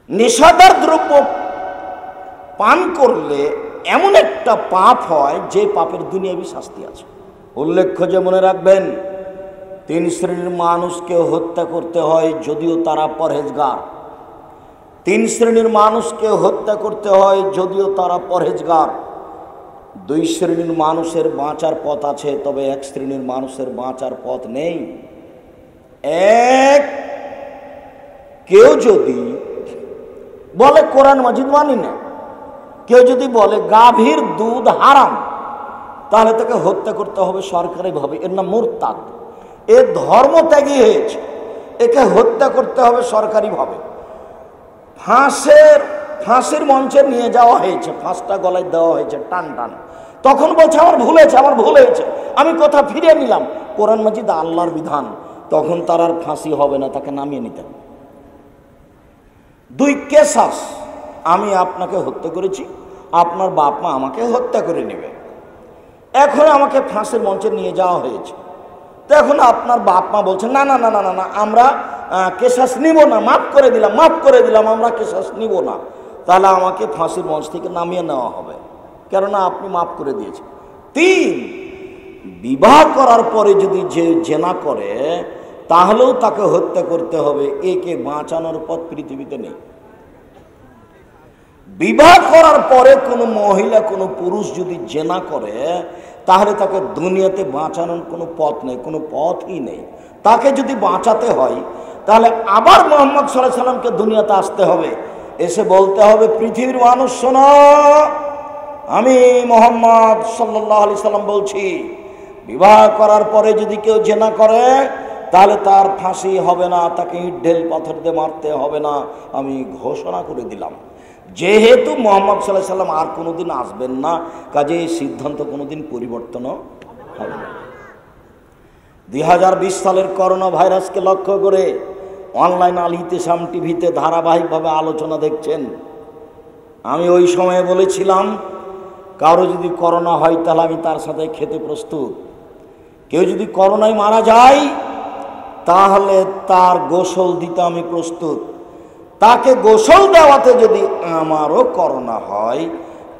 নেশাদার দ্রব্য পান করলে এমন একটা পাপ হয় যে পাপের দুনিয়াবি শাস্তি আছে। উল্লেখ্য যে মনে রাখবেন, 3 শ্রেণীর মানুষকে হত্যা করতে হয় যদিও তারা পরহেজগার। 3 শ্রেণীর মানুষকে হত্যা করতে হয় যদিও তারা পরহেজগার। 2 শ্রেণীর মানুষের বাঁচার পথ আছে, তবে 1 শ্রেণীর মানুষের বাঁচার পথ নেই। কেউ যদি বলে কোরআন মাজিদ মানি না, কেউ যদি বলে গাভীর দুধ হারাম, তাহলে তাকে হত্যা করতে হবে সরকারিভাবে। এর নাম মুরতাদ। এ ধর্মত্যাগী হয়েছে, একে হত্যা করতে হবে সরকারিভাবে। ফাঁসির মঞ্চে নিয়ে যাওয়া হয়েছে, ফাঁসটা গলায় দেওয়া হয়েছে টান টান। তখন বলছে আমার ভুল হয়েছে, আমার ভুল হয়েছে, আমি কথা ফিরিয়ে নিলাম। কোরআন মাজিদ আল্লাহর বিধান, তখন তার আর ফাঁসি হবে না, তাকে নামিয়ে নিতে হবে। 2 কেসাস, আমি আপনাকে হত্যা করেছি, আপনার বাপ মা আমাকে হত্যা করে নেবে। এখন আমাকে ফাঁসির মঞ্চে নিয়ে যাওয়া হয়েছে, তো এখন আপনার বাপ মা বলছে না না না না না না, আমরা কেসাস নিব না, মাফ করে দিলাম, আমরা কেসাস নিব না। তাহলে আমাকে ফাঁসির মঞ্চ থেকে নামিয়ে নেওয়া হবে, কেননা আপনি মাফ করে দিয়েছেন। 3, বিবাহ করার পরে যদি যে জেনা করে তাহলেও তাকে হত্যা করতে হবে। একে বাঁচানোর পথ পৃথিবীতে নেই। বিবাহ করার পরে কোনো মহিলা কোনো পুরুষ যদি জেনা করে তাহলে তাকে দুনিয়াতে বাঁচানোর কোনো পথ নেই, কোনো পথই নেই। তাকে যদি বাঁচাতে হয় তাহলে আবার মুহাম্মদ সাল্লাল্লাহু আলাইহি সাল্লামকে দুনিয়াতে আসতে হবে, এসে বলতে হবে পৃথিবীর মানুষ শোনো, আমি মুহাম্মদ সাল্লাল্লাহু আলাইহি সাল্লাম বলছি, বিবাহ করার পরে যদি কেউ জেনা করে তাহলে তার ফাঁসি হবে না, তাকে ইট ঢেল পাথর দিয়ে মারতে হবে না, আমি ঘোষণা করে দিলাম। যেহেতু মুহাম্মদ সাল্লাল্লাহু আলাইহি সাল্লাম আর কোনোদিন আসবেন না, কাজে এই সিদ্ধান্ত কোনোদিন পরিবর্তনও হবে না। 2020 সালের করোনা ভাইরাসকে লক্ষ্য করে অনলাইন আল ইতিসাম টিভিতে ধারাবাহিকভাবে আলোচনা দেখছেন। আমি ওই সময়ে বলেছিলাম, কারো যদি করোনা হয় তাহলে আমি তার সাথে খেতে প্রস্তুত। কেউ যদি করোনায় মারা যায় তাহলে তার গোসল দিতে আমি প্রস্তুত। তাকে গোসল দেওয়াতে যদি আমারও করোনা হয়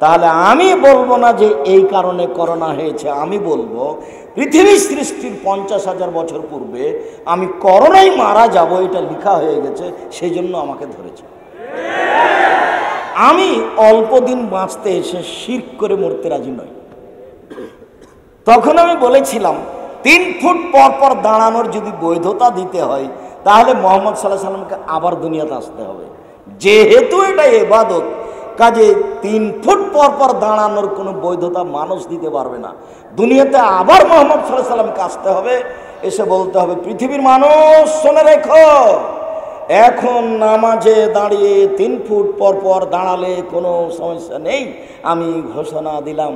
তাহলে আমি বলবো না যে এই কারণে করোনা হয়েছে, আমি বলবো পৃথিবীর সৃষ্টির 50,000 বছর পূর্বে আমি করোনায় মারা যাব, এটা লেখা হয়ে গেছে, সেই জন্য আমাকে ধরেছে। আমি অল্প দিন বাঁচতে এসে শিরক করে মরতে রাজি নই। তখন আমি বলেছিলাম 3 ফুট পর পর দাঁড়ানোর যদি বৈধতা দিতে হয় তাহলে মুহাম্মদ সাল্লাল্লাহু আলাইহি সাল্লামকে আবার দুনিয়াতে আসতে হবে। যেহেতু এটা ইবাদত, কাজে 3 ফুট পর পর দাঁড়ানোর কোনো বৈধতা মানুষ দিতে পারবে না। দুনিয়াতে আবার মুহাম্মদ সাল্লাল্লাহু আলাইহি সাল্লামকে আসতে হবে, এসে বলতে হবে পৃথিবীর মানুষ শুনে রেখো, এখন নামাজে দাঁড়িয়ে 3 ফুট পর পর দাঁড়ালে কোনো সমস্যা নেই, আমি ঘোষণা দিলাম।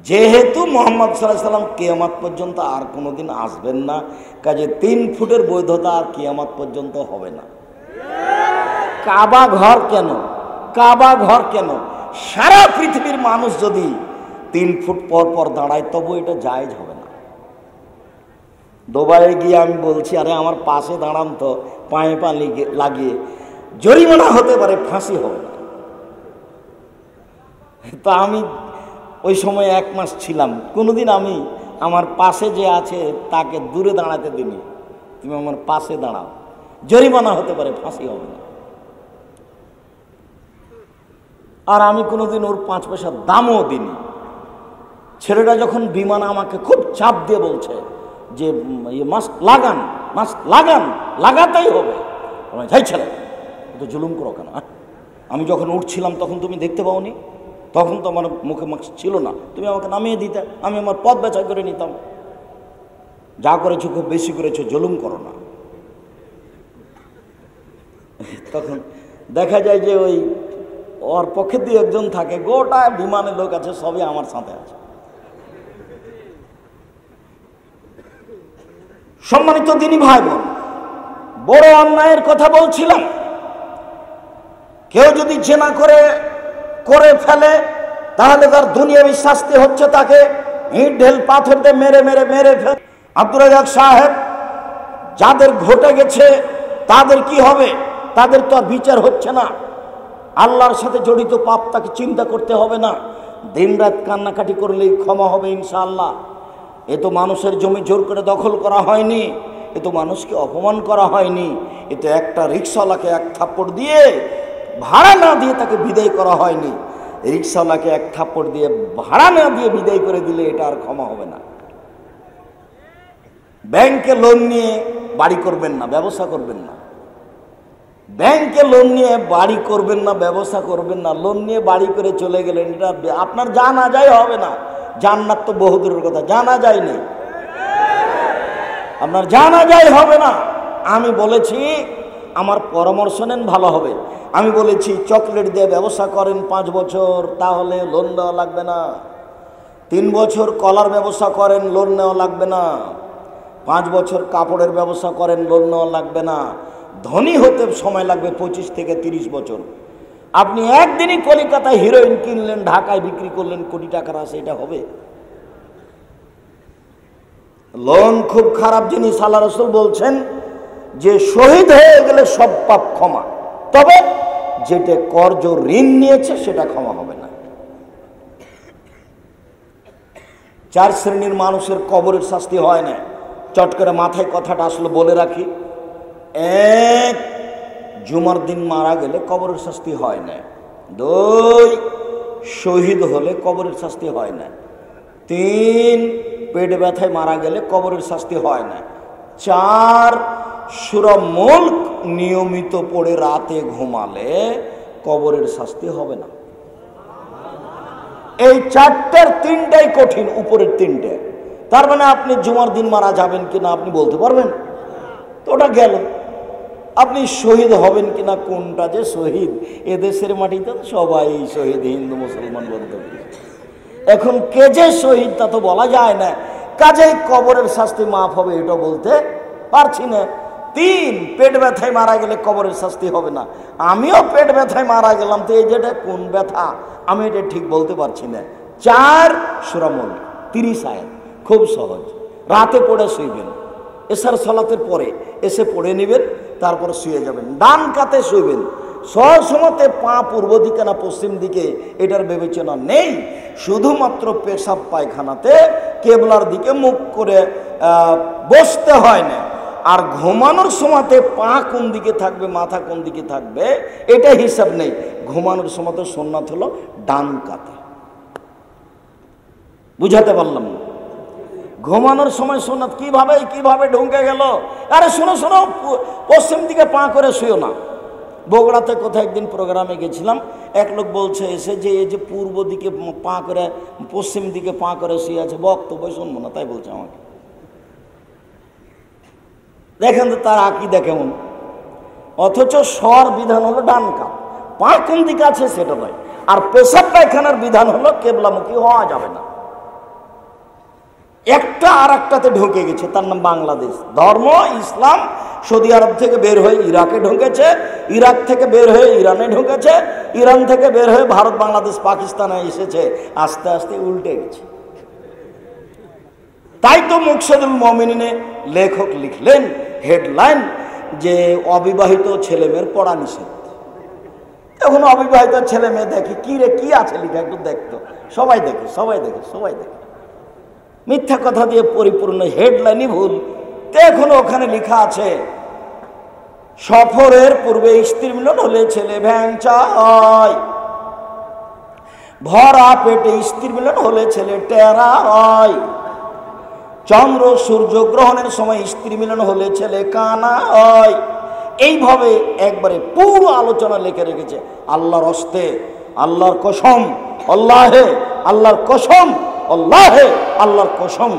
যেহেতু মুহাম্মদ সাল্লাল্লাহু আলাইহি সাল্লাম কিয়ামত পর্যন্ত আর কোনোদিন আসবেন না, কাজে 3 ফুটের বৈধতা আর কিয়ামত পর্যন্ত হবে না। কাবা ঘর কেন সারা পৃথিবীর মানুষ যদি 3 ফুট পর পর দাঁড়ায় তবু এটা জায়েজ হবে না। দুবাইয়ে গিয়ে আমি বলছি, আরে আমার পাশে দাঁড়ান তো, পায়ে পা লাগিয়ে, জরিমানা হতে পারে, ফাঁসি হবে না। তা আমি ওই সময় 1 মাস ছিলাম, কোনোদিন আমি আমার পাশে যে আছে তাকে দূরে দাঁড়াতে দিনি, তুমি আমার পাশে দাঁড়াও, জরিমানা হতে পারে, ফাঁসি হবে না। আর আমি কোনোদিন ওর 5 পয়সা দামও দিইনি। ছেলেটা যখন বিমানে আমাকে খুব চাপ দিয়ে বলছে যে মাস্ক লাগান, লাগাতেই হবে, যাই ছেলে তো জুলুম করো কেন? আমি যখন উঠছিলাম তখন তুমি দেখতে পাওনি, তখন তো আমার মুখে মাস্ক ছিল না, তুমি আমাকে নামিয়ে দিতে, আমি আমার পথ বেচা করে নিতাম। যা করেছো খুব বেশি করেছো, জুলুম করো না। তখন দেখা যায় যে ওই ওর পক্ষে 2 একজন থাকে, গোটা বিমানের লোক আছে, সবই আমার সাথে আছে। সম্মানিত দিনী ভাই বোন, বড় অন্যায়ের কথা বলছিলাম। কেউ যদি জেনা করে ফেলে তাহলে তার দুনিয়াবী শাস্তি হচ্ছে তাকে ইট ঢেল পাথর দিয়ে মেরে ফেলে। আব্দুর রাজ্জাক সাহেব, যাদের ঘটে গেছে তাদের কি হবে? তাদের তো আর বিচার হচ্ছে না। আল্লাহর সাথে জড়িত পাপ তাকে চিন্তা করতে হবে না, দিনরাত কান্নাকাটি করলেই ক্ষমা হবে ইনশাআল্লাহ। এ তো মানুষের জমি জোর করে দখল করা হয়নি, এ তো মানুষকে অপমান করা হয়নি, এ তো একটা রিক্সাওয়ালাকে এক থাপ্পড় দিয়ে ভাড়া না দিয়ে তাকে বিদায় করা হয়নি। রিক্সাওয়ালাকে এক থাপ্পড় দিয়ে ভাড়া না দিয়ে বিদায় করে দিলে এটা আর ক্ষমা হবে না। ব্যাংকে লোন নিয়ে বাড়ি করবেন না, ব্যবসা করবেন না। ব্যাংকে লোন নিয়ে বাড়ি করবেন না, ব্যবসা করবেন না। লোন নিয়ে বাড়ি করে চলে গেলেন, এটা আপনার জানা যায় হবে না। জান্নাত তো বহুদূরের কথা, জানা যায় নেই, আপনার জানা যায় হবে না। আমি বলেছি, আমার পরামর্শ নেন ভালো হবে। আমি বলেছি চকলেট দিয়ে ব্যবসা করেন 5 বছর, তাহলে লোন দেওয়া লাগবে না। 3 বছর কলার ব্যবসা করেন, লোন নেওয়া লাগবে না। 5 বছর কাপড়ের ব্যবসা করেন, লোন নেওয়া লাগবে না। ধনী হতে সময় লাগবে 25 থেকে 30 বছর। আপনি একদিনই কলিকাতায় হিরোইন কিনলেন, ঢাকায় বিক্রি করলেন, কোটি টাকার আছে, এটা হবে? লোন খুব খারাপ জিনিস। আল্লাহ রাসূল বলছেন যে শহীদ হয়ে গেলে সব পাপ ক্ষমা, তবে যেটা কর্জ ঋণ নিয়েছে সেটা ক্ষমা হবে না। 4 শ্রেণীর মানুষের কবরের শাস্তি হয় না। চট করে মাথায় কথাটা আসলে বলে রাখি। 1, জুমার দিন মারা গেলে কবরের শাস্তি হয় না। 2, শহীদ হলে কবরের শাস্তি হয় না। 3, পেট ব্যথায় মারা গেলে কবরের শাস্তি হয় না। 4, সূরা মুলক নিয়মিত পড়ে রাতে ঘুমালে কবরের শাস্তি হবে না। এই 4টার 3টাই কঠিন, উপরের 3টে। তার মানে আপনি জুমার দিন মারা যাবেন কিনা আপনি বলতে পারবেন তো, ওটা গেল। আপনি শহীদ হবেন কিনা, কোনটা যে শহীদ, এদেশের মাটিতে সবাই শহীদ, হিন্দু মুসলমান বলতে। এখন কে যে শহীদ তা তো বলা যায় না, কাজেই কবরের শাস্তি মাফ হবে এটা বলতে পারছি না। 3, পেট ব্যথায় মারা গেলে কবরের শাস্তি হবে না। আমিও পেট ব্যথায় মারা গেলাম, তো এই যেটা কোন ব্যথা আমি এটা ঠিক বলতে পারছি না। 4, সূরা মুলক 30 আয়াত, খুব সহজ। রাতে পড়ে শুইবেন, এশার সালাতের পরে এসে পড়ে নেবেন, তারপরে শুয়ে যাবেন। ডান কাতে শুইবেন, সবসময়তে পা পূর্ব দিকে না পশ্চিম দিকে এটার বিবেচনা নেই। শুধুমাত্র পেশাব পায়খানাতে কেবলার দিকে মুখ করে বসতে হয় না। আর ঘুমানোর সময়তে পা কোন দিকে থাকবে, মাথা কোন দিকে থাকবে, এটা হিসাব নেই। ঘুমানোর সময়তে সুন্নাত হলো ডান কাতে। বুঝাতে পারলাম না? ঘুমানোর সময় সুন্নাত কিভাবে ঢুকে গেল? আরে শোনো, পশ্চিম দিকে পা করে শুয়ো না। বগুড়াতে কোথায় একদিন প্রোগ্রামে গেছিলাম, এক লোক বলছে এসে যে এই যে পূর্ব দিকে পা করে পশ্চিম দিকে পা করে শুয়ে আছে, বক্তব্য শুনবো না, তাই বলছে আমাকে। দেখেন তো তার আকীদা কেমন। অথচ স্বর বিধান হলো ডান কাত, পা কোন দিকে আছে সেটা নয়। আর পেশাব পায়খানার বিধান হলো কেবলামুখী হওয়া যাবে না। একটা আর একটাতে ঢুকে গেছে, তার নাম বাংলাদেশ। ধর্ম ইসলাম সৌদি আরব থেকে বের হয়ে ইরাকে ঢুকেছে, ইরাক থেকে বের হয়ে ইরানে ঢুকেছে, ইরান থেকে বের হয়ে ভারত, বাংলাদেশ, পাকিস্তানে এসেছে। আস্তে আস্তে উল্টে গেছে। তাই তো মুকসেদুল মুমিনিনে লেখক লিখলেন হেডলাইন যে অবিবাহিত ছেলে মেয়ের পড়া নিষেধ। এখন অবিবাহিত ছেলে মেয়ে দেখে, কি রে কি আছে লিখা, একটু দেখতো। সবাই দেখে। মিথ্যা কথা দিয়ে পরিপূর্ণ, হেডলাইনই ভুল। তো এখন ওখানে লেখা আছে সফরের পূর্বে স্ত্রী মিলন হলে ছেলে ভ্যাংচা হয়, ভরা পেটে স্ত্রী মিলন হলে ছেলে টেরা হয়, চন্দ্র সূর্য গ্রহণের সময় স্ত্রী মিলন হলে ছেলে কানা হয়। এইভাবে একবারে পুরো আলোচনা লিখে রেখেছে। আল্লাহর হস্তে, আল্লাহর কসম, আল্লাহে, আল্লাহর কসম, আল্লাহে, আল্লাহর কসম।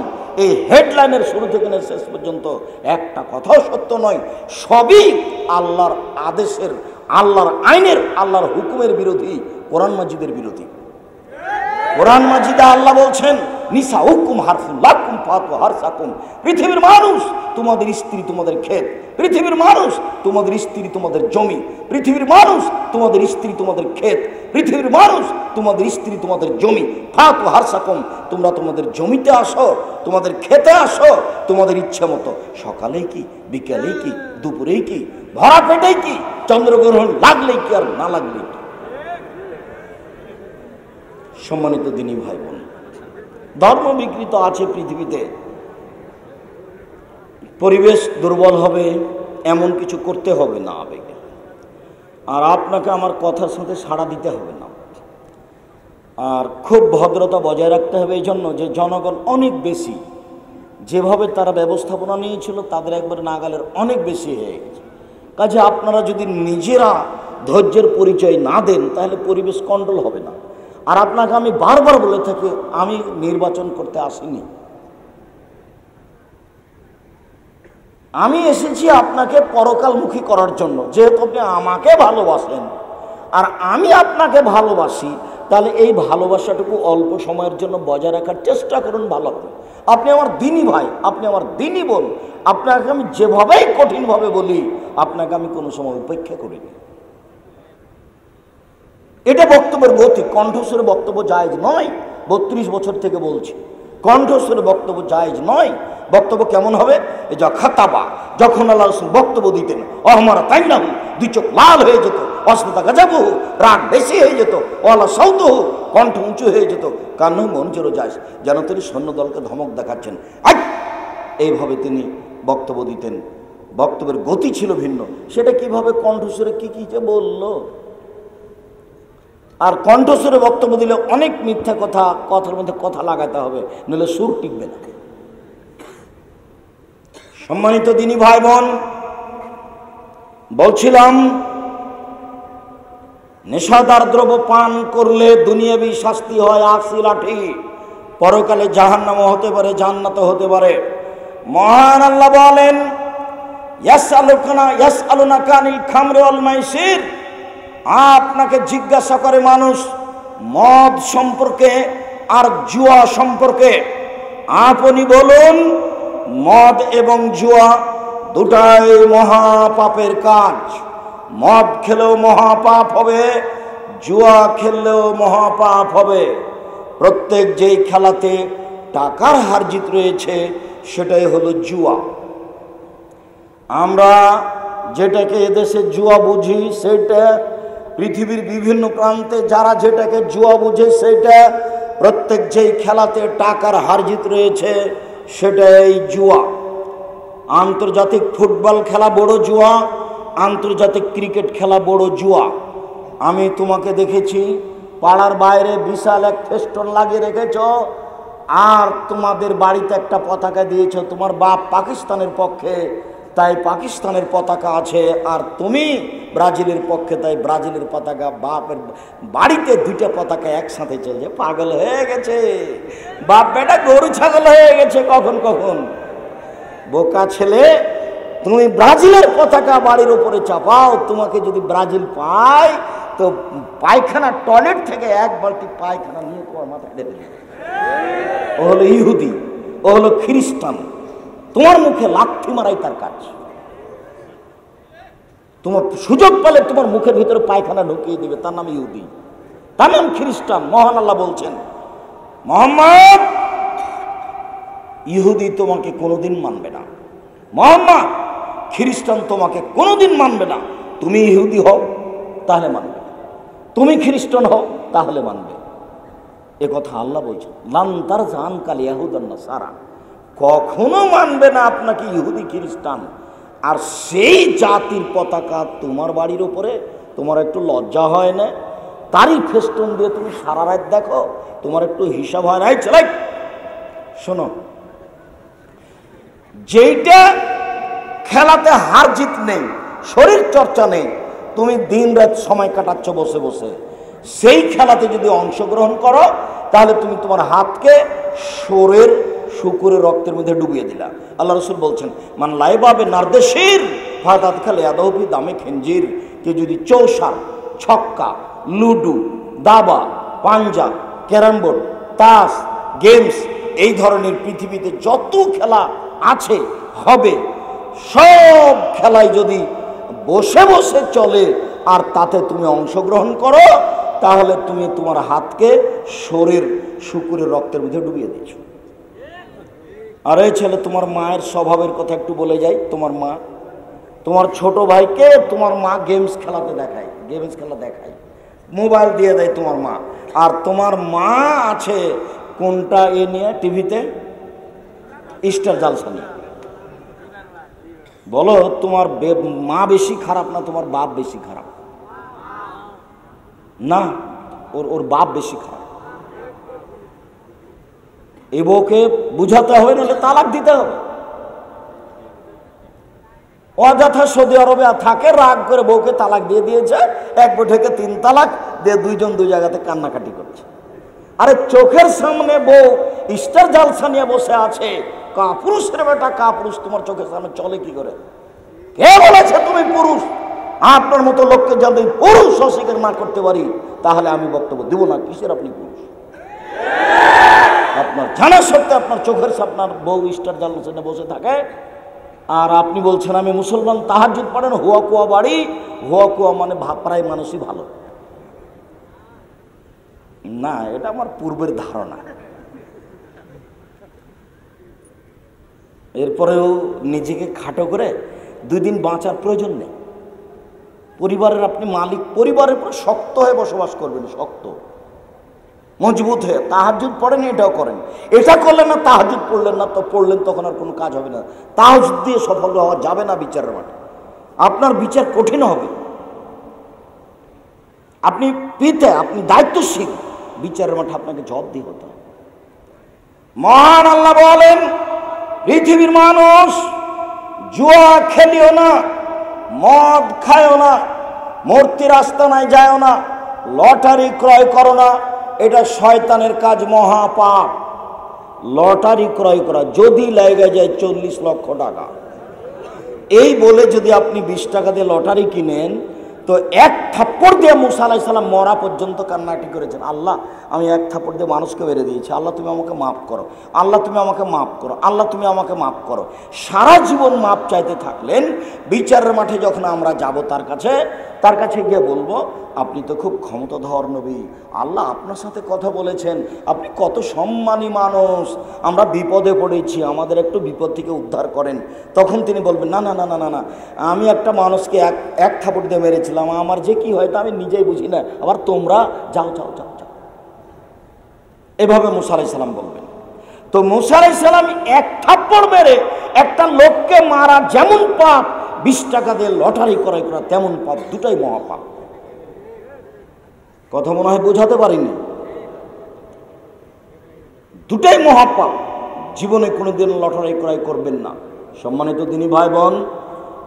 এই হেডলাইনের শুরু থেকে শেষ পর্যন্ত একটা কথাও সত্য নয়। সবই আল্লাহর আদেশের, আল্লাহর আইনের, আল্লাহর হুকুমের বিরোধী, কোরআন মাজিদের বিরোধী। কোরআন মাজিদে আল্লাহ বলছেন নিসাউকুম হারসুন লাকুম ফাতু হারসাকুম। পৃথিবীর মানুষ তোমাদের স্ত্রী, তোমাদের ক্ষেত। পৃথিবীর মানুষ তোমাদের স্ত্রী, তোমাদের জমি। পৃথিবীর মানুষ তোমাদের স্ত্রী, তোমাদের ক্ষেত। পৃথিবীর মানুষ তোমাদের স্ত্রী, তোমাদের জমি। ফাতু হারসাকুম, তোমরা তোমাদের জমিতে আসো, তোমাদের খেতে আসো, তোমাদের ইচ্ছে মতো। সকালেই কি, বিকালেই কি, দুপুরেই কি, ভরা পেটেই কি, চন্দ্রগ্রহণ লাগলেই কি আর না লাগলেই কি। সম্মানিত দিনী ভাই বোন, ধর্ম বিকৃত আছে পৃথিবীতে। পরিবেশ দুর্বল হবে এমন কিছু করতে হবে না আবেগে, আর আপনাকে আমার কথার সাথে সাড়া দিতে হবে না। আর খুব ভদ্রতা বজায় রাখতে হবে, এই জন্য যে জনগণ অনেক বেশি, যেভাবে তারা ব্যবস্থাপনা নিয়েছিল তাদের একবারে নাগালের অনেক বেশি হয়ে গেছে। কাজে আপনারা যদি নিজেরা ধৈর্যের পরিচয় না দেন তাহলে পরিবেশ কন্ট্রোল হবে না। আর আপনাকে আমি বারবার বলে থাকি, আমি নির্বাচন করতে আসিনি, আমি এসেছি আপনাকে পরকালমুখী করার জন্য। যেহেতু আপনি আমাকে ভালোবাসেন আর আমি আপনাকে ভালোবাসি, তাহলে এই ভালোবাসাটুকু অল্প সময়ের জন্য বজায় রাখার চেষ্টা করুন। ভালো হবে। আপনি আমার দিনী ভাই, আপনি আমার দিনী বোন, আপনাকে আমি যেভাবেই কঠিনভাবে বলি আপনাকে আমি কোনো সময় উপেক্ষা করিনি। এটা বক্তব্যের গতি, কণ্ঠস্বরে বক্তব্য জায়েজ নয়। 32 বছর থেকে বলছি, কণ্ঠস্বরে বক্তব্য জায়েজ নয়। বক্তব্য কেমন হবে? এই যা খাতাবা, যখন আল্লাহ রাসূল বক্তব্য দিতেন, অহমারা তাই না, দুই চোখ লাল হয়ে যেত, অস্মিতা গাজাবু, রাগ বেশি হয়ে যেত, ওয়ালা সৌত, কণ্ঠ উঁচু হয়ে যেত, কান্না মন জোরো যায়, যেন তিনি সৈন্যদলকে ধমক দেখাচ্ছেন। এইভাবে তিনি বক্তব্য দিতেন। বক্তব্যের গতি ছিল ভিন্ন। সেটা কিভাবে কণ্ঠস্বরে কি কি যে বললো। আর কণ্ঠস্বরে বক্তব্য দিলে অনেক মিথ্যা কথা, কথার মধ্যে কথা লাগাতে হবে, নইলে সুর টিকবে না। সম্মানিত দিনী ভাই বোন, বলছিলাম নেশাদার দ্রব্য পান করলে দুনিয়াবি শাস্তি হয় ৮০ লাঠি, পরকালে জাহান্নামও হতে পারে, জান্নাতও হতে পারে। মহান আল্লাহ বলেন, ইয়াসআলুনাকা আনিল খামরি ওয়াল মাইসির, আপনাকে জিজ্ঞাসা করে মানুষ মদ সম্পর্কে আর জুয়া সম্পর্কে। আপনি বলুন, মদ এবং জুয়া দুটাই মহাপাপের কাজ। মদ খেলেও মহাপাপ হবে, জুয়া খেললেও মহাপাপ হবে। প্রত্যেক যেই খেলাতে টাকার হার জিত রয়েছে সেটাই হলো জুয়া। আমরা যেটাকে এদেশে জুয়া বুঝি, সেটা পৃথিবীর বিভিন্ন প্রান্তে যারা যেটাকে জুয়া বুঝে, সেটা প্রত্যেক যেই খেলাতে টাকার হার জিত রয়েছে সেটাই জুয়া। আন্তর্জাতিক ফুটবল খেলা বড় জুয়া, আন্তর্জাতিক ক্রিকেট খেলা বড় জুয়া। আমি তোমাকে দেখেছি পাড়ার বাইরে বিশাল এক ফেস্টন লাগিয়ে রেখেছ, আর তোমাদের বাড়িতে একটা পতাকা দিয়েছ, তোমার বাপ পাকিস্তানের পক্ষে তাই পাকিস্তানের পতাকা আছে, আর তুমি ব্রাজিলের পক্ষে তাই ব্রাজিলের পতাকা। বাপের বাড়িতে দুইটা পতাকা একসাথে চলছে। পাগল হয়ে গেছে বাপ বেটা, গরু ছাগল হয়ে গেছে কখন কখন। বোকা ছেলে, তুমি ব্রাজিলের পতাকা বাড়ির উপরে চাপাও, তোমাকে যদি ব্রাজিল পায় তো পায়খানা টয়লেট থেকে এক বালতি পায়খানা নিয়ে তোমার মাথায় ঢেলে দেবে। ও হলো ইহুদি, ও হলো খ্রিস্টান, তোমার মুখে লাথি মারাই তার কাজ। তোমার সুযোগ পেলে তোমার মুখের ভিতরে পায়খানা ঢুকিয়ে দিবে, তার নাম ইহুদি, তার নাম খ্রিস্টান। মহান আল্লাহ বলছেন, মুহাম্মদ, ইহুদি তোমাকে কোনোদিন মানবে না, মুহাম্মদ, খ্রিস্টান তোমাকে কোনোদিন মানবে না। তুমি ইহুদি হও তাহলে মানবে, তুমি খ্রিস্টান হও তাহলে মানবে। এ কথা আল্লাহ বলছেন, লান তারজা আনকাল ইয়াহুদান নাসারা, কখনো মানবে না আপনাকে ইহুদি খ্রিস্টান। আর সেই জাতির পতাকা তোমার বাড়ির উপরে, তোমার একটু লজ্জা হয় না? তারই ফেস্টুন দিয়ে তুমি সারা রাত দেখো, তোমার একটু হিসাব হয় না? চলাই শোনো, যেইটা খেলাতে হার জিত নেই, শরীর চর্চা নেই, তুমি দিন রাত সময় কাটাচ্ছ বসে বসে, সেই খেলাতে যদি অংশগ্রহণ করো তাহলে তুমি তোমার হাতকে শরীর শুকুরের রক্তের মধ্যে ডুবিয়ে দিলা। আল্লাহ রসুল বলছেন, মান লাইবাবে নারদেশির ফাতাত খালে আদৌপি দামে খেঞ্জির, কে যদি চৌসার, ছক্কা, লুডু, দাবা, পাঞ্জা, ক্যারাম বোর্ড, তাস, গেমস, এই ধরনের পৃথিবীতে যত খেলা আছে হবে, সব খেলায় যদি বসে বসে চলে আর তাতে তুমি অংশগ্রহণ করো, তাহলে তুমি তোমার হাতকে শরীর শুকুরের রক্তের মধ্যে ডুবিয়ে দিয়েছ। আর এই ছেলে, তোমার মায়ের স্বভাবের কথা একটু বলে যাই। তোমার মা তোমার ছোট ভাইকে তোমার মা গেমস খেলা দেখায়, মোবাইল দিয়ে দেয় তোমার মা, আর তোমার মা আছে কোনটা এ নিয়ে টিভিতে, স্টার জালসা নিয়ে। বলো তোমার মা বেশি খারাপ না তোমার বাপ বেশি খারাপ? না, ওর বাপ বেশি খারাপ। এই বউকে বুঝাতে হবে, নাহলে তালাক দিতে হবে। অযথা সৌদি আরবে থাকে, রাগ করে বউকে তালাক দিয়ে দিয়েছে, এক বৈঠকে 3 তালাক দিয়ে 2 জন 2 জায়গাতে কান্নাকাটি করছে। আরে চোখের সামনে বউ স্টার জালসা নিয়ে বসে আছে, কাপুরুষের বেটা কাপুরুষ, তোমার চোখের সামনে চলে কি করে? কে বলেছে তুমি পুরুষ? আপনার মতো লোককে যদি পুরুষ অস্বীকার না করতে পারি তাহলে আমি বক্তব্য দিব না। কিসের আপনি পুরুষ? আপনার জানা সত্ত্বে আপনার চোখের সামনে আপনার বউ স্টার জালসা নিয়ে বসে থাকে, আর আপনি বলছেন আমি মুসলমান, তাহাজ্জুদ পড়েন, হুয়া কুয়া বাড়ি। হুয়া কুয়া মানে প্রায় মানুষই ভালো না, এটা আমার পূর্বের ধারণা। এরপরেও নিজেকে খাটো করে 2 দিন বাঁচার প্রয়োজন নেই। পরিবারের আপনি মালিক, পরিবারের পর শক্ত হয়ে বসবাস করবেন, শক্ত মজবুত হয়ে। তাহাজ্জুদ পড়েন, এটাও করেন, এটা করলেন না, তাহাজ্জুদ পড়লেন না, তো পড়লেন তখন আর কোনো কাজ হবে না। তাহাজ্জুদ দিয়ে সফল হওয়া যাবে না বিচারের মাঠে, আপনার বিচার কঠিন হবে। আপনি আপনি দায়িত্বশীল, বিচারের মাঠে আপনাকে জবাবদিহি হতে হবে। মহান আল্লাহ বলেন, পৃথিবীর মানুষ জুয়া খেলিও না, মদ খায়ও না, মূর্তির আস্তানায় যায়ও না, লটারি ক্রয় করো না, এটা শয়তানের কাজ, মহাপাপ। লটারি ক্রয় করা যদি লেগে যায় 40 লক্ষ টাকা, এই বলে যদি আপনি 20 টাকা দিয়ে লটারি কিনেন, তো 1 থাপ্পড় দিয়ে মুসা আলাইহিস সালাম মরা পর্যন্ত কান্নাকাটি করেছেন, আল্লাহ আমি 1 থাপ্পড় দিয়ে মানুষকে মেরে দিয়েছি, আল্লাহ তুমি আমাকে মাফ করো, আল্লাহ তুমি আমাকে মাফ করো, আল্লাহ তুমি আমাকে মাফ করো। সারা জীবন মাপ চাইতে থাকলেন। বিচারের মাঠে যখন আমরা যাব তার কাছে গিয়ে বলবো, আপনি তো খুব ক্ষমতাধর নবী, আল্লাহ আপনার সাথে কথা বলেছেন, আপনি কত সম্মানী মানুষ, আমরা বিপদে পড়েছি, আমাদের একটু বিপদ থেকে উদ্ধার করেন। তখন তিনি বলবেন, না না না না না না, আমি একটা মানুষকে এক থাপড় দিয়ে মেরেছিলাম, আমার যে কি হয় তা আমি নিজেই বুঝি না, আবার তোমরা যাও যাও যাও যাও। এভাবে মুসা আলাইহিস সালাম বলবেন। তো মুসা আলাইহিস সালাম 1 থাপ্পড় মেরে একটা লোককে মারা যেমন পাপ, 20 টাকা দিয়ে লটারি ক্রয় করা তেমন পাপ, দুটাই মহাপাপ। কথা মনে হয় বোঝাতে পারিনি, দুটাই মহাপাপ। জীবনে কোনোদিন লটারি ক্রয় করবেন না। সম্মানিত দিনী ভাই বোন,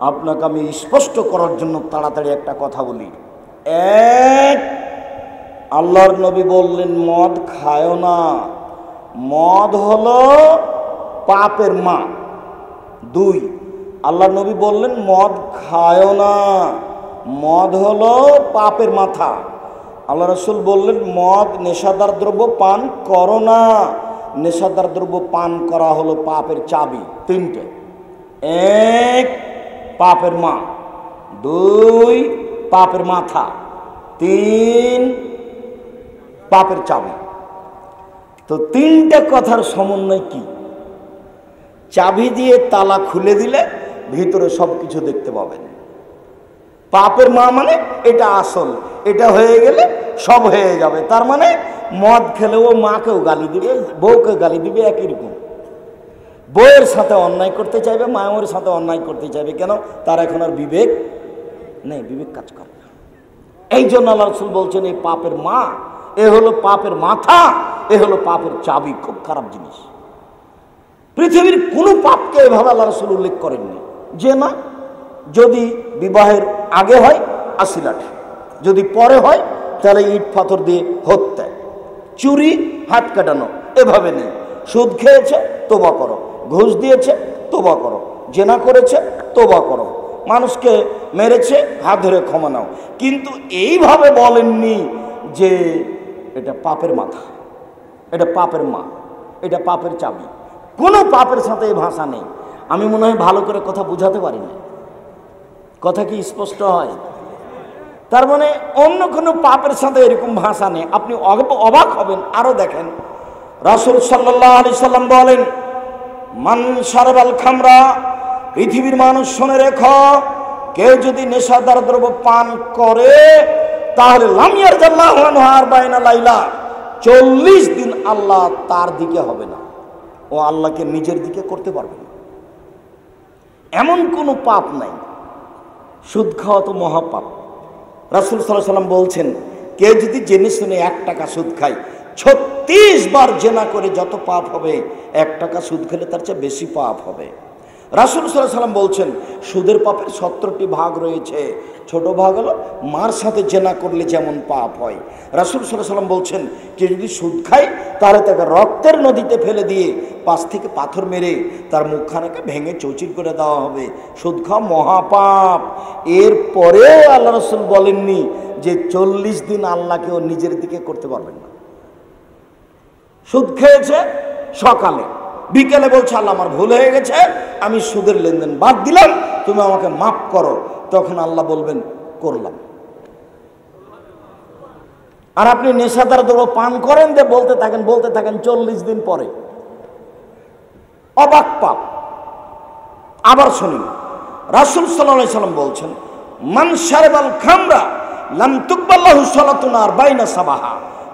আপনাকে আমি স্পষ্ট করার জন্য তাড়াতাড়ি একটা কথা বলি। 1, আল্লাহর নবী বললেন মদ খায়ও না, মদ হলো পাপের মা। 2, আল্লাহর নবী বললেন মদ খায়ও না, মদ হলো পাপের মাথা। আল্লাহ রাসূল বললেন মদ নেশাদার দ্রব্য পান করো না, নেশাদার দ্রব্য পান করা হলো পাপের চাবি। 3টে, 1 পাপের মা, 2 পাপের মাথা, 3 পাপের চাবি। তো 3টে কথার সমন্বয় কি? চাবি দিয়ে তালা খুলে দিলে ভিতরে সব কিছু দেখতে পাবেন। পাপের মা মানে এটা আসল, এটা হয়ে গেলে সব হয়ে যাবে। তার মানে মদ খেলেও মাকেও গালি দিবে, বউকে গালি দিবে, একই রকম। বউয়ের সাথে অন্যায় করতে চাইবে, মায়ের সাথে অন্যায় করতে চাইবে, কেন? তার এখন আর বিবেক নেই, বিবেক কাজ করে না। এই জন্য আল্লাহ রাসূল বলছেন এই পাপের মা, এ হলো পাপের মাথা, এ হলো পাপের চাবি। খুব খারাপ জিনিস। পৃথিবীর কোনো পাপকে এভাবে আল্লাহ রাসূল উল্লেখ করেননি যে না, যদি বিবাহের আগে হয় 80 লাঠি, যদি পরে হয় তাহলে ইট পাথর দিয়ে হত্যা, চুরি হাত কাটানো, এভাবে নেই। সুদ খেয়েছে তোবা করো, ঘুষ দিয়েছে তোবা করো, জেনা করেছে তোবা করো, মানুষকে মেরেছে হাত ধরে ক্ষমা নাও। কিন্তু এইভাবে বলেননি যে এটা পাপের মাথা, এটা পাপের মা, এটা পাপের চাবি। কোনো পাপের সাথে এই ভাষা নেই। আমি মনে হয় ভালো করে কথা বুঝাতে পারি না। কথা কি স্পষ্ট হয়? তার মানে অন্য কোনো পাপের সাথে এরকম ভাষা নেই। আপনি অবাক হবেন। আরো দেখেন, রাসূল সাল্লাল্লাহু আলাইহি সাল্লাম বলেন মান শারবাল খামরা, পৃথিবীর মানুষ শুনে রেখো, কেউ যদি নেশাদার দ্রব্য পান করে তাহলে লামিয়ার জাল্লাহু আনহু আরবাইনা লাইলা, 40 দিন আল্লাহ তার দিকে হবে না, ও আল্লাহকে নিজের দিকে করতে পারবে না। এমন কোনো পাপ নাই। সুদ খাওয়া তো মহাপাপ। রাসূল সাল্লাল্লাহু আলাইহি ওয়াসাল্লাম বলছেন, কেউ যদি জেনে শুনে 1 টাকা সুদ খায়, 36 বার জেনা করে যত পাপ হবে, 1 টাকা সুদ খেলে তার চেয়ে বেশি পাপ হবে। রাসূল সাল্লাল্লাহু আলাইহি ওয়াসাল্লাম বলছেন, সুদের পাপের 70টি ভাগ রয়েছে। ছোট ভাগ হলো মার সাথে জেনা করলে যেমন পাপ হয়। রাসূল সাল্লাল্লাহু আলাইহি ওয়াসাল্লাম বলছেন, কেউ যদি সুদ খায় তাহলে তাকে রক্তের নদীতে ফেলে দিয়ে 5 থেকে পাথর মেরে তার মুখখানাকে ভেঙে চৌচির করে দেওয়া হবে। সুদ খাওয়া মহাপাপ। এরপরেও আল্লাহ রাসূল বলেননি যে 40 দিন আল্লাহকে ও নিজের দিকে করতে পারবেন না। সুদ খেয়েছে সকালে, বিকেলে বলছে আল্লাহ আমার ভুল হয়ে গেছে, আমি সুদের লেনদেন বাদ দিলাম, তুমি আমাকে মাফ করো। তখন আল্লাহ বলবেন করলাম। আর আপনি নেশাদার দ্রব্য পান করেন, বলতে থাকেন 40 দিন পরে, অবাক পাপ। আবার শুনুন, রাসূল সাল্লাল্লাহু আলাইহি সাল্লাম বলছেন, মান শারবাল খামরা লাম তুকবাল্লাহু সালাতুন আরবাইনা সাবাহা।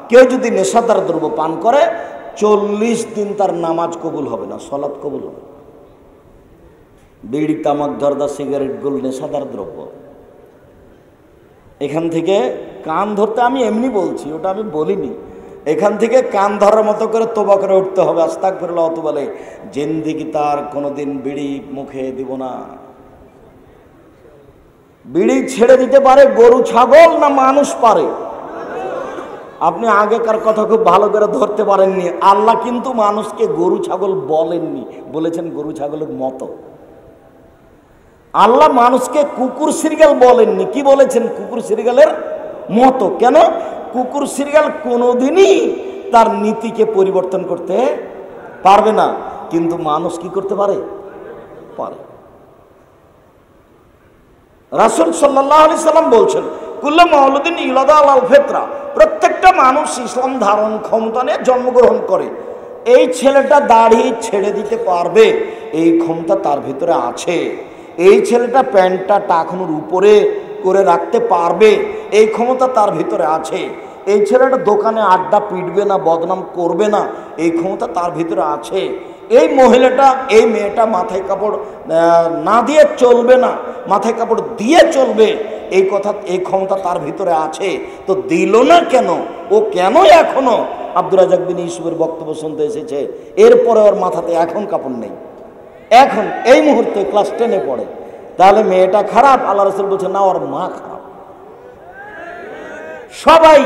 কেউ যদি নেশাদার দ্রব্য পান করে 40 দিন তার নামাজ কবুল হবে না, সালাত কবুল হবে। বিড়ি, তামাক, জর্দা, সিগারেট, গোল নেশাদার দ্রব্য। এখান থেকে কান ধরতে আমি এমনি বলছি, ওটা আমি বলিনি। এখান থেকে কান ধরার মতো করে তোবা করে উঠতে হবে, আস্তাগফিরুল্লাহ বলে, জিন্দেগি তার কোনোদিন বিড়ি মুখে দিব না। বিড়ি ছেড়ে দিতে পারে গরু ছাগল না মানুষ পারে? আপনি আগেকার কথা খুব ভালো করে ধরতে পারেননি। আল্লাহ কিন্তু মানুষকে গরু ছাগল বলেননি, বলেছেন গরু ছাগলের মতো। আল্লাহ মানুষকে কুকুর সিরগাল বলেননি, কি বলেছেন? কুকুর সিরগালের মতো। কেন? কুকুর সিরগাল কোনোদিনই তার নীতিকে পরিবর্তন করতে পারবে না, কিন্তু মানুষ কি করতে পারে? পারে। রাসূল সাল্লাল্লাহু আলাইহি সাল্লাম বলছেন, কুল্লু মাউলুদিন ইউলাদু আলাল ফিতরা, প্রত্যেকটা মানুষ ইসলাম ধারণ ক্ষমতা নিয়ে জন্মগ্রহণ করে। এই ছেলেটা দাড়ি ছেড়ে দিতে পারবে, এই ক্ষমতা তার ভিতরে আছে। এই ছেলেটা প্যান্টটা টাকনুর উপরে করে রাখতে পারবে, এই ক্ষমতা তার ভিতরে আছে। এই ছেলেটা দোকানে আড্ডা পিটবে না, বদনাম করবে না, এই ক্ষমতা তার ভিতরে আছে। এই মহিলাটা, এই মেয়েটা মাথায় কাপড় না দিয়ে চলবে না, মাথায় কাপড় দিয়ে চলবে, এই কথা, এই ক্ষমতা তার ভিতরে আছে। তো দিল না কেন? ও কেন এখনো আব্দুর রাজ্জাক বিন ইউসুফের বক্তব্য শুনতে এসেছে, এরপরে ওর মাথাতে এখন কাপড় নেই, এখন এই মুহূর্তে ক্লাস 10-এ পড়ে, তাহলে মেয়েটা খারাপ? আল্লাহ রাসূল বলছেন না, ওর মা খারাপ। সবাই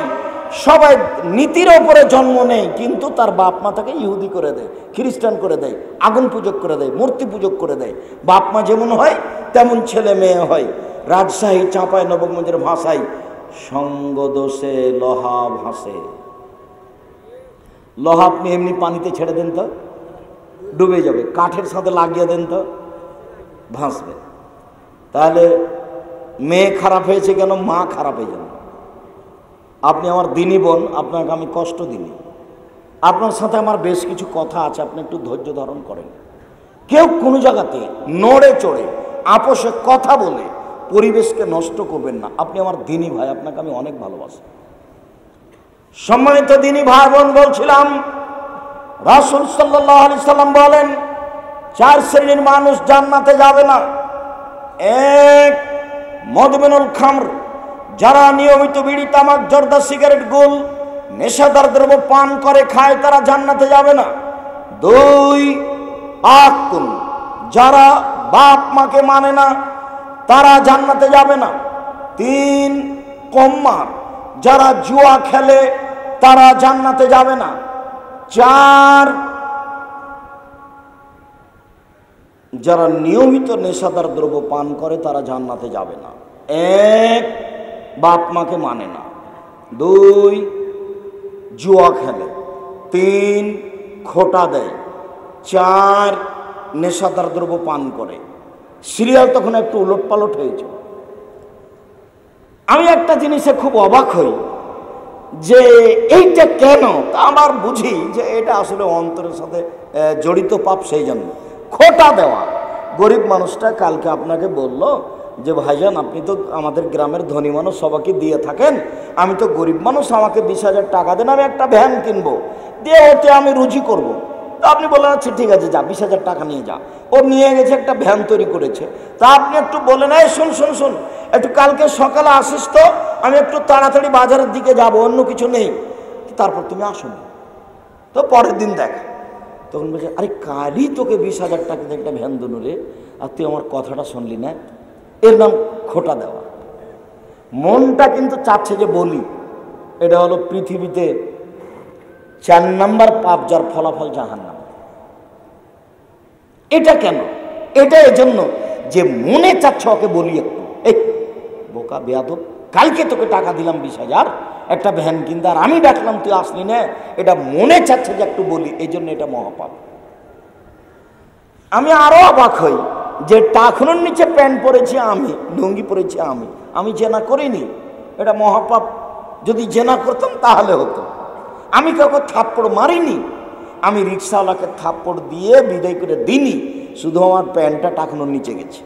সবাই নীতির ওপরে জন্ম নেয়, কিন্তু তার বাপ মা তাকে ইহুদি করে দেয়, খ্রিস্টান করে দেয়, আগুন পূজক করে দেয়, মূর্তি পূজক করে দেয়। বাপ মা যেমন হয় তেমন ছেলে মেয়ে হয়। রাজশাহী, চাঁপাই নবগঞ্জের ভাষায় সঙ্গ দোষে লোহা ভাসে। লোহা আপনি এমনি পানিতে ছেড়ে দেন তো ডুবে যাবে, কাঠের সাথে লাগিয়ে দেন তো ভাসবে। তাহলে মেয়ে খারাপ হয়েছে কেন? মা খারাপ হয়ে যাবে। আপনি আমার দিনী বোন, আপনাকে আমি কষ্ট দিনি, আপনার সাথে আমার বেশ কিছু কথা আছে, আপনি একটু ধৈর্য ধারণ করেন। কেউ কোনো জায়গাতে নড়ে চড়ে আপোষে কথা বলে পরিবেশকে নষ্ট করবেন না। আপনি আমার দিনী ভাই, আপনাকে আমি অনেক ভালোবাসি। সম্মানিত দিনী ভাই বোন, বলছিলাম রাসূল সাল্লাল্লাহু আলাইহি সাল্লাম বলেন 4 শ্রেণীর মানুষ জান্নাতে যাবে না। 1, মদমিনুল খামর, যারা নিয়মিত বিড়ি, তামাক, জর্দা, সিগারেট, গোল নেশাদার দ্রব্য পান করে খায়, তারা জান্নাতে যাবে না। 2, আকুন, যারা বাপ মাকে মানে না, তারা জান্নাতে যাবে না। 3, কম্মার, যারা জুয়া খেলে, তারা জান্নাতে যাবে না। 4, যারা নিয়মিত নেশাদার দ্রব্য পান করে, তারা জান্নাতে যাবে না। 1, বাপ মাকে মানে না। 2, জুয়া খেলে। 3, খোটা দেয়। 4, নেশাদার দ্রব্য পান করে। সিরিয়াল তখন একটু উলটপালট হয়েছে। আমি একটা জিনিসে খুব অবাক হই যে এইটা কেন, তা আমার বুঝি যে এটা আসলে অন্তরের সাথে জড়িত পাপ। সেই জন্য খোটা দেওয়া, গরিব মানুষটা কালকে আপনাকে বলল যে ভাইজান আপনি তো আমাদের গ্রামের ধনী মানুষ, সবাইকে দিয়ে থাকেন, আমি তো গরিব মানুষ, আমাকে 20,000 টাকা দেন, আমি একটা ভ্যান কিনবো, দিয়ে ওতে আমি রুজি করব। তা আপনি বললেন আচ্ছা ঠিক আছে যা 20,000 টাকা নিয়ে যা। ও নিয়ে গেছে, একটা ভ্যান তৈরি করেছে। তা আপনি একটু বলেন এই শোন শোন শোন, একটু কালকে সকালে আসিস তো, আমি একটু তাড়াতাড়ি বাজারের দিকে যাব, অন্য কিছু নেই, তারপর তুমি আসো না। তো পরের দিন দেখা, তখন বলছে আরে কালই তোকে 20,000 টাকা দিয়ে একটা ভ্যান দিল রে, আর তুই আমার কথাটা শুনলি না। এর নাম খোটা দেওয়া। মনটা কিন্তু চাচ্ছে যে বলি। এটা হলো পৃথিবীতে 4 নাম্বার পাপ, যার ফলাফল জাহান্নাম। এটা কেন? এটা এজন্য যে মনে চাচ্ছে ওকে বলি একটু, এই বোকা বেয়াদব, কালকে তোকে টাকা দিলাম 20,000 একটা ভ্যান কিনতে, আর আমি দেখলাম তুই আসলি না। এটা মনে চাচ্ছে যে একটু বলি, এই জন্য এটা মহাপাপ। আমি আরো অবাক হই যে টাকনুর নিচে প্যান্ট পরেছি আমি, লুঙ্গি পরেছি আমি জেনা করিনি, এটা মহাপাপ। যদি জেনা করতাম তাহলে হতো। আমি কাউকে থাপ্পড় মারিনি, আমি রিক্সাওয়ালাকে থাপ্পড় দিয়ে বিদায় করে দিইনি, শুধু আমার প্যান্টটা টাকনুর নিচে গেছে।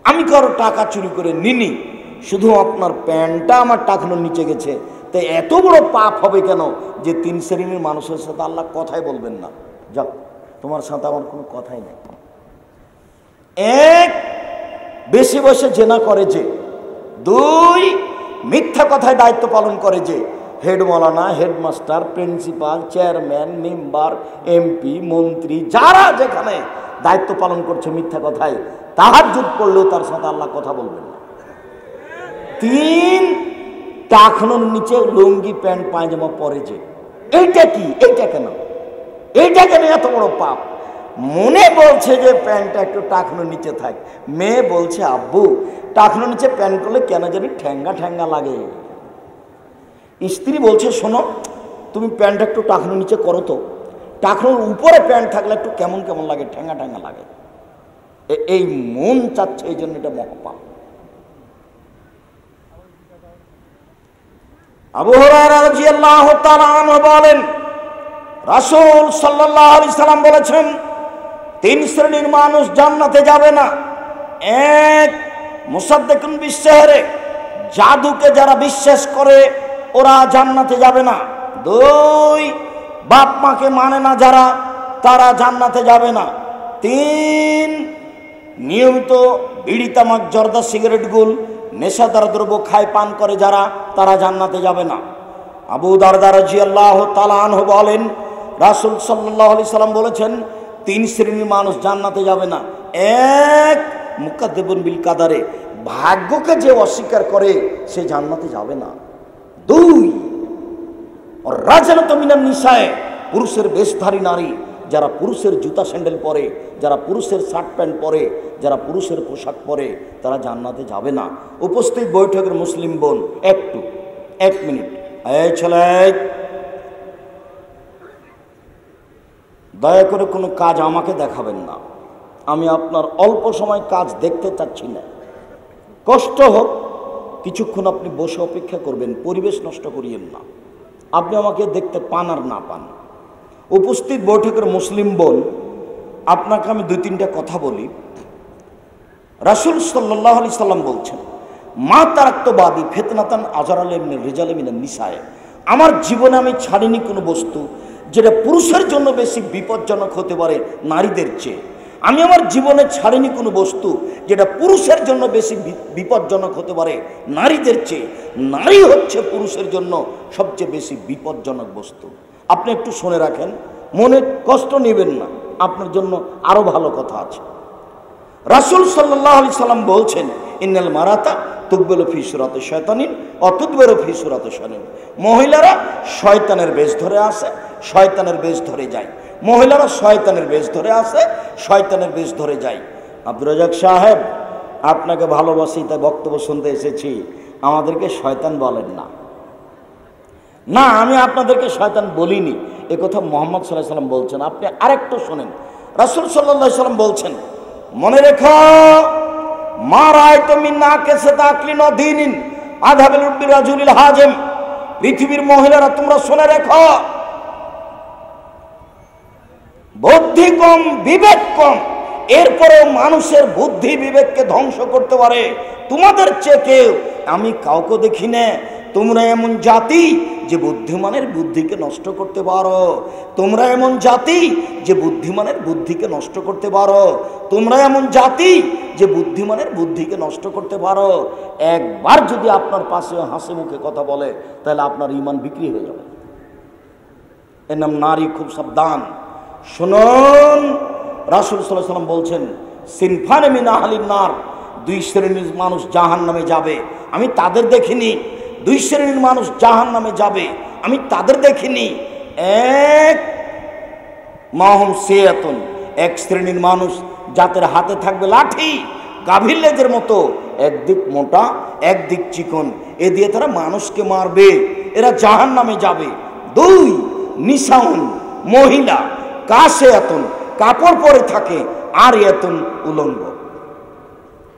আমি কারো টাকা চুরি করে নিনি, শুধু আপনার প্যান্টটা আমার টাকনুর নিচে গেছে। তাই এত বড় পাপ হবে কেন যে 3 শ্রেণীর মানুষের সাথে আল্লাহ কথাই বলবেন না। যাও, তোমার সাথে আমার কোনো কথাই নেই। এক, বেশি বসে জেনা করে যে। 2, মিথ্যা কথায় দায়িত্ব পালন করে যে। হেড মৌলানা, headmaster, principal, chairman, member, MP, মন্ত্রী, যারা যেখানে দায়িত্ব পালন করছে মিথ্যা কথায়, তাহাজ্জুদ পড়লেও তার সাথে আল্লাহ কথা বলবেন না। 3, টাকনুর নিচে লুঙ্গি প্যান্ট পায়জামা পরে যে। এইটা কি? এইটা কেন? এইটা কেন এত বড় পাপ? মনে বলছে যে প্যান্টটা একটু টাকনুর নিচে থাক, মেয়ে বলছে আব্বু টাকনুর নিচে প্যান্ট করলে কেন জানি ঠ্যাঙ্গা ঠ্যাঙ্গা লাগে। স্ত্রী বলছে শোনো তুমি প্যান্টটা একটু টাকনুর নিচে করো তো, টাকনুর উপরে প্যান্ট থাকলে একটু কেমন কেমন লাগে, ঠ্যাঙ্গা ঠ্যাঙ্গা লাগে। এই মন চাচ্ছে, এই জন্য এটা মহাপাপ। আবু হুরায়রা রাদিয়াল্লাহু তাআলা আনহু বলেন রাসূল সাল্লাল্লাহু আলাইহি সাল্লাম বলেছেন 3 শ্রেণীর মানুষ জান্নাতে যাবে না। 1, মুসাদ্দিকুন বিসসিহরি, জাদুকে যারা বিশ্বাস করে ওরা জান্নাতে যাবে না। 2, বাপ মাকে মানে না যারা, তারা জান্নাতে যাবে না। 3, নিয়মিত বিড়ি, তামাক, জর্দা, সিগারেট, গুল, নেশাদার দ্রব্য খায় পান করে যারা, তারা জান্নাতে যাবে না। আবু দারদা রাদিয়াল্লাহু তাআলা আনহু বলেন রাসূল সাল্লাল্লাহু আলাইহি সাল্লাম বলেছেন 3 শ্রেণীর মানুষ জান্নাতে যাবে না। 1, মুকাদ্দিবুন বিল কাদারে, ভাগ্যকে যে অস্বীকার করে সে জান্নাতে যাবে না। 2, রাজালাতু মিনান নিসায়ে, পুরুষের বেশধারী নারী, যারা পুরুষের জুতা স্যান্ডেল পরে, যারা পুরুষের শার্ট প্যান্ট পরে, যারা পুরুষের পোশাক পরে, তারা জান্নাতে যাবে না। উপস্থিত বৈঠকের মুসলিম বোন, একটু 1 মিনিট, এই ছেলে দয়া করে কোনো কাজ আমাকে দেখাবেন না, আমি আপনার অল্প সময় কাজ দেখতে চাচ্ছি না। কষ্ট হোক, কিছুক্ষণ আপনি বসে অপেক্ষা করবেন, পরিবেশ নষ্ট করিয়েন না। আপনি আমাকে দেখতে পান আর না পান। উপস্থিত বৈঠকের মুসলিম বোন, আপনাকে আমি 2-3টা কথা বলি। রাসূল সাল্লাল্লাহু আলাইহি সাল্লাম বলছেন মা তারাক্তু বাদি ফিতনাতান আযরাল মিনার রিজালি মিনান নিসায়ে, আমার জীবনে আমি ছাড়িনি কোনো বস্তু যেটা পুরুষের জন্য বেশি বিপজ্জনক হতে পারে নারীদের চেয়ে। আমি আমার জীবনে ছাড়িনি কোনো বস্তু যেটা পুরুষের জন্য বেশি বিপজ্জনক হতে পারে নারীদের চেয়ে। নারী হচ্ছে পুরুষের জন্য সবচেয়ে বেশি বিপজ্জনক বস্তু। আপনি একটু শুনে রাখেন, মনে কষ্ট নেবেন না, আপনার জন্য আরো ভালো কথা আছে। রাসূল সাল্লাল্লাহু আলাইহি সাল্লাম বলছেন ইন্নাল মারাতা তুকবেলু ফি সুরাতি শয়তানিন ওয়া তুদবিরু ফি সুরাতি শাইতানিন, মহিলারা শয়তানের বেশ ধরে আসে, শয়তানের বেশ ধরে যায়। মহিলারা শয়তানের বেশ ধরে আসে, শয়তানের বেশ ধরে যায়। আব্দুর রাজ্জাক সাহেব, আপনাকে ভালোবাসি তাই বক্তব্য শুনতে এসেছি, আমাদেরকে শয়তান বলেন না। না, আমি আপনাদেরকে শয়তান বলিনি, এ কথা মুহাম্মদ সাল্লাল্লাহু আলাইহি সাল্লাম বলছেন। আপনি আরেকটু শুনেন, রাসূল সাল্লাল্লাহু আলাইহি সাল্লাম বলছেন মনে রেখো মা রাআইতু মিন নাকিসাতি আকলিন ওয়া দীনিন আযহাবিল বিরাজুলিল হাজিম, পৃথিবীর মহিলারা তোমরা শুনে রেখো, বুদ্ধি কম, বিবেক কম, এরপরেও মানুষের বুদ্ধি বিবেককে ধ্বংস করতে পারে। তোমাদের চেয়ে কেউ আমি কাউকে দেখি না। তোমরা এমন জাতি যে বুদ্ধিমানের বুদ্ধিকে নষ্ট করতে পারো। তোমরা এমন জাতি যে বুদ্ধিমানের বুদ্ধিকে নষ্ট করতে পারো। তোমরা এমন জাতি যে বুদ্ধিমানের বুদ্ধিকে নষ্ট করতে পারো। একবার যদি আপনার পাশে হাসি মুখে কথা বলে তাহলে আপনার ঈমান বিক্রি হয়ে যাবে। এর নাম নারী। খুব সাবধান শুনুন, রাসূল সাল্লাল্লাহু আলাইহি ওয়াসাল্লাম বলছেন সিনফানে মিন আহলিন নার, দুই শ্রেণীর মানুষ জাহান্নামে যাবে, আমি তাদের দেখিনি। দুই শ্রেণীর মানুষ জাহান্নামে যাবে, আমি তাদের দেখিনি। এক মাহুম সিয়াতুন, এক শ্রেণীর মানুষ যাদের হাতে থাকবে লাঠি, গাভীর লেজের মতো, একদিক মোটা একদিক চিকন, এ দিয়ে তারা মানুষকে মারবে, এরা জাহান্নামে যাবে। দুই নিসাউন, মহিলা, কাসিয়াতুন, কাপড় পরে থাকে, আর এতুন, উলঙ্গ।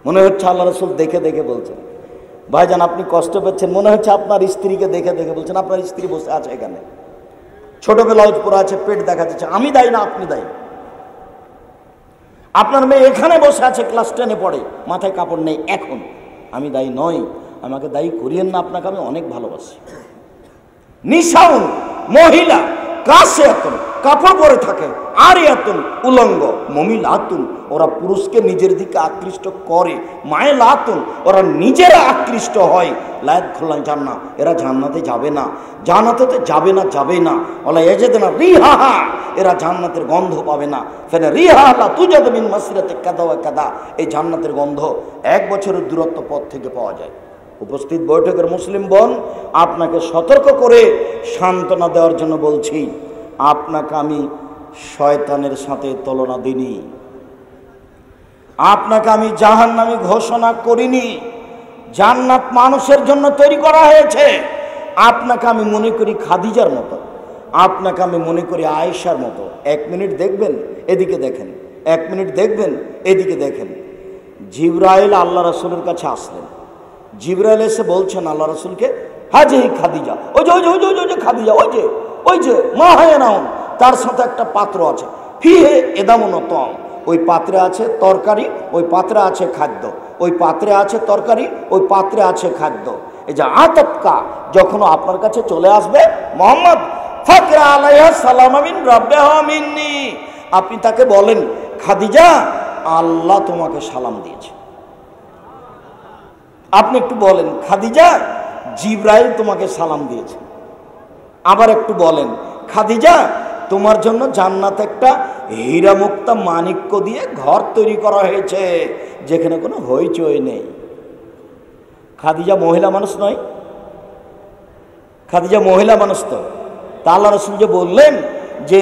মনে হচ্ছে আল্লাহ রাসূল দেখে দেখে বলছেন। ভাইজান আপনি কষ্ট পাচ্ছেন, মনে হচ্ছে আপনার স্ত্রীকে দেখে দেখে বলছেন। আপনার স্ত্রী বসে আছে এখানে, ছোট ব্লাউজ পরে আছে, পেট দেখা যাচ্ছে, আমি দায়ী না আপনি দায়ী। আপনার মেয়ে এখানে বসে আছে, ক্লাস 10-এ পড়ে, মাথায় কাপড় নেই, এখন আমি দায়ী নই। আমাকে দায়ী করিয়েন না, আপনাকে আমি অনেক ভালোবাসি। নিসাউন, মহিলা, কাসিয়াতুন, কাপড় পরে থাকে, আর এতুন, উলঙ্গ। মমিলাতুন, ওরা পুরুষকে নিজের দিকে আকৃষ্ট করে। মায়েলাতুন, ওরা নিজেরা আকৃষ্ট হয়। লায়াত খুললাম জান্না, এরা জান্নাতে যাবে না, জান্নাতে যাবে না, যাবে না। ওলা ইয়াজিদুনা রিহাহা, এরা জান্নাতের গন্ধ পাবে না। ফেনে রিহা লা তুজাদু মিন মাসিরাতি কাদা ওয়া কাদা, এই জান্নাতের গন্ধ 1 বছরের দূরত্ব পথ থেকে পাওয়া যায়। উপস্থিত বৈঠকের মুসলিম বোন, আপনাকে সতর্ক করে সান্ত্বনা দেওয়ার জন্য বলছি, আপনাকে আমি শয়তানের সাথে তুলনা দিইনি, আপনাকে আমি জাহান্নামী ঘোষণা করিনি। জান্নাত মানুষের জন্য তৈরি করা হয়েছে। আপনাকে আমি মনে করি খাদিজার মতো, আপনাকে আমি মনে করি আয়েশার মতো। 1 মিনিট দেখবেন, এদিকে দেখেন, 1 মিনিট দেখবেন, এদিকে দেখেন। জিবরাইল আল্লাহ রাসূলের কাছে আসলেন। জিবরাইল এসে বলছেন আল্লাহ রাসূলকে, হাজি খাদিজা, ওই যে ওই যে ওই যে ওই যে খাদিজা, ওই যে মা হায়ানাউন, তার সাথে একটা পাত্র আছে, ফিহে এদামুন তম, ওই পাত্রে আছে তরকারি, ওই পাত্রে আছে খাদ্য, ওই পাত্রে আছে তরকারি, ওই পাত্রে আছে খাদ্য। এই যে আতাতকা, যখন আপনার কাছে চলে আসবে মুহাম্মদ, ফাকরা আলাইহা সালাম মিন রাব্বিহা মিন্নি, আপনি তাকে বলেন, খাদিজা আল্লাহ তোমাকে সালাম দিয়েছে। আপনি একটু বলেন, খাদিজা জিবরাইল তোমাকে সালাম দিয়েছে। আবার একটু বলেন, খাদিজা তোমার জন্য জান্নাতে একটা হীরা মুক্তা মাণিক্য দিয়ে ঘর তৈরি করা হয়েছে, যেখানে কোনো হইচই নেই। খাদিজা মহিলা মানুষ নয়? খাদিজা মহিলা মানুষ তো। তা আল্লাহ রাসূল যে বললেন যে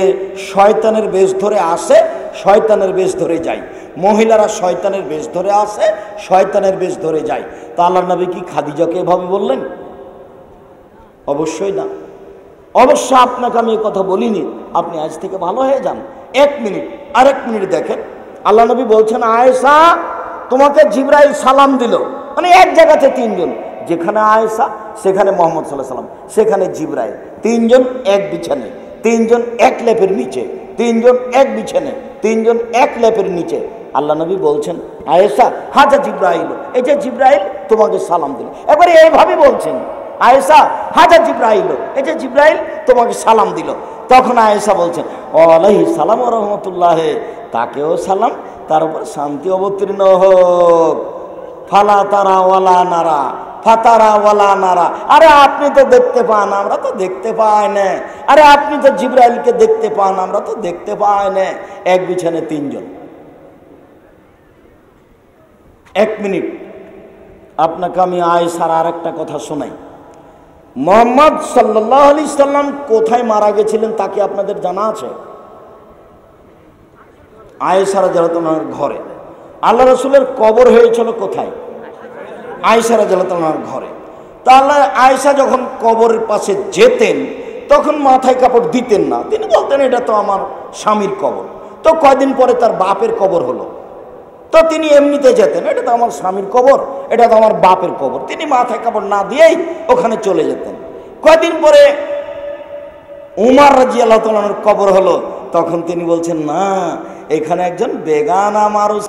শয়তানের বেশ ধরে আসে, শয়তানের বেশ ধরে যায়, মহিলারা শয়তানের বেশ ধরে আসে, শয়তানের বেশ ধরে যায়। তা আল্লাহর নবী কি খাদিজাকে এভাবে বললেন? অবশ্যই না। অবশ্য আপনাকে আমি এই কথা বলিনি, আপনি আজ থেকে ভালো হয়ে যান। 1 মিনিট, আর 1 মিনিট দেখেন, আল্লাহ নবী বলছেন, আয়েশা তোমাকে জিবরাইল সালাম দিল। মানে এক জায়গাতে 3 জন, যেখানে আয়েশা সেখানে মুহাম্মদ সাল্লাল্লাহু আলাইহি ওয়াসাল্লাম, সেখানে জিবরাইল, 3 জন এক বিছানে, 3 জন এক লেপের নিচে, 3 জন এক বিছানে, 3 জন এক লেপের নিচে। আল্লাহ নবী বলছেন, আয়েশা হাজা জিবরাইল, এই যে জিবরাইল তোমাকে সালাম দিল। এবারে এইভাবে বলছেন, আয়েশা হাজা জিবরাইল, এই যে জিবরাইল তোমাকে সালাম দিল। তখন আয়েশা বলছেন, ওয়ালাইহিস সালাম ওয়া রাহমাতুল্লাহ, তাকেও সালাম, তার উপর শান্তি অবতীর্ণ হোক। ফালা তারা ওয়ালা নারা, ফাতারা ওয়ালা নারা। আরে আপনি তো দেখতে পান, আমরা তো দেখতে পাই না। আরে আপনি তো জিবরাইলকে দেখতে পান, আমরা তো দেখতে পাই না। এক বিছানে 3 জন। 1 মিনিট, আপনাকে আমি আয়েশার আর একটা কথা শোনাই। মুহাম্মদ সাল্লাল্লাহু আলাইহি সাল্লাম কোথায় মারা গেছিলেন তা কি আপনাদের জানা আছে? আয়েশা রাদিয়াল্লাহু আনহার ঘরে। আল্লাহ রাসূলের কবর হয়েছিল কোথায়? আয়েশা রাদিয়াল্লাহু আনহার ঘরে। তাহলে আয়েশা যখন কবরের পাশে যেতেন তখন মাথায় কাপড় দিতেন না, তিনি বলতেন এটা তো আমার স্বামীর কবর। তো কয়দিন পরে তার বাপের কবর হলো, তো তিনি এমনিতে যেতেন, এটা তো আমার স্বামীর কবর, এটা তো আমার বাপের কবর, তিনি মাথায় কাপড় না দিয়েই ওখানে চলে যেতেন। কয়দিন পরে উমর রাদিয়াল্লাহু তাআলার কবর হলো, তখন তিনি বলছেন, না এখানে একজন বেগানা মানুষ